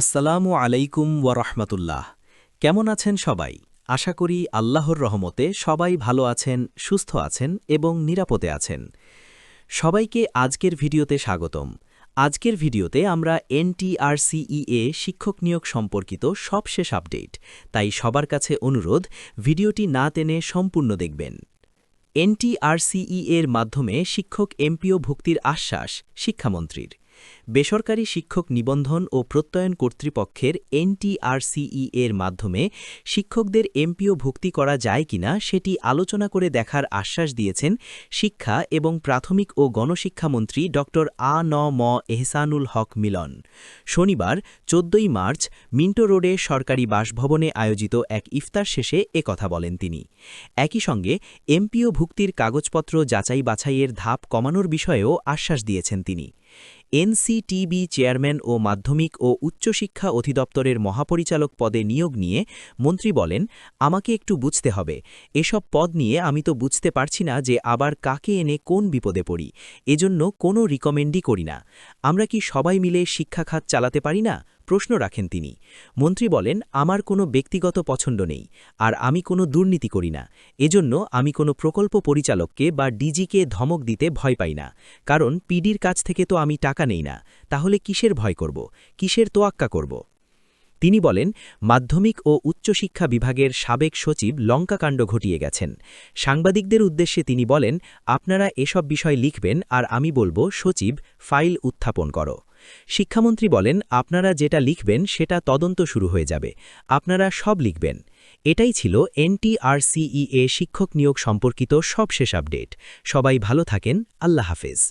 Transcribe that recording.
আসসালামু আলাইকুম ওয়ারহমাতুল্লাহ। কেমন আছেন সবাই? আশা করি আল্লাহর রহমতে সবাই ভালো আছেন, সুস্থ আছেন এবং নিরাপদে আছেন। সবাইকে আজকের ভিডিওতে স্বাগতম। আজকের ভিডিওতে আমরা এনটিআরসিইএ শিক্ষক নিয়োগ সম্পর্কিত সবশেষ আপডেট, তাই সবার কাছে অনুরোধ ভিডিওটি না টেনে সম্পূর্ণ দেখবেন। এনটিআরসিইএর মাধ্যমে শিক্ষক এমপিও ভুক্তির আশ্বাস শিক্ষামন্ত্রীর। বেসরকারি শিক্ষক নিবন্ধন ও প্রত্যয়ন কর্তৃপক্ষের এনটিআরসিইএর মাধ্যমে শিক্ষকদের এমপিও ভুক্তি করা যায় কিনা সেটি আলোচনা করে দেখার আশ্বাস দিয়েছেন শিক্ষা এবং প্রাথমিক ও গণশিক্ষামন্ত্রী ড আ.ন.ম এহসানুল হক মিলন। শনিবার ১৪ই মার্চ মিন্টো রোডে সরকারি বাসভবনে আয়োজিত এক ইফতার শেষে একথা বলেন তিনি। একই সঙ্গে এমপিও ভুক্তির কাগজপত্র যাচাই বাছাইয়ের ধাপ কমানোর বিষয়েও আশ্বাস দিয়েছেন তিনি। এনসিটিবি চেয়ারম্যান ও মাধ্যমিক ও উচ্চশিক্ষা অধিদপ্তরের মহাপরিচালক পদে নিয়োগ নিয়ে মন্ত্রী বলেন, আমাকে একটু বুঝতে হবে, এসব পদ নিয়ে আমি তো বুঝতে পারছি না যে আবার কাকে এনে কোন বিপদে পড়ি, এজন্য কোনো রিকমেন্ডই করি না। আমরা কি সবাই মিলে শিক্ষা খাত চালাতে পারি না? প্রশ্ন রাখেন তিনি। মন্ত্রী বলেন, আমার কোনো ব্যক্তিগত পছন্দ নেই, আর আমি কোনো দুর্নীতি করি না। এজন্য আমি কোনো প্রকল্প পরিচালককে বা ডিজিকে ধমক দিতে ভয় পাই না, কারণ পিডির কাছ থেকে তো আমি টাকা নেই না। তাহলে কিসের ভয় করব, কিসের তোয়াক্কা করব? তিনি বলেন, মাধ্যমিক ও উচ্চশিক্ষা বিভাগের সাবেক সচিব লঙ্কাকাণ্ড ঘটিয়ে গেছেন। সাংবাদিকদের উদ্দেশ্যে তিনি বলেন, আপনারা এসব বিষয় লিখবেন আর আমি বলবো সচিব ফাইল উত্থাপন করো। শিক্ষামন্ত্রী বলেন, আপনারা যেটা লিখবেন সেটা তদন্ত শুরু হয়ে যাবে, আপনারা সব লিখবেন। এটাই ছিল এনটিআরসিইএ শিক্ষক নিয়োগ সম্পর্কিত সবশেষ আপডেট। সবাই ভালো থাকেন, আল্লাহ হাফেজ।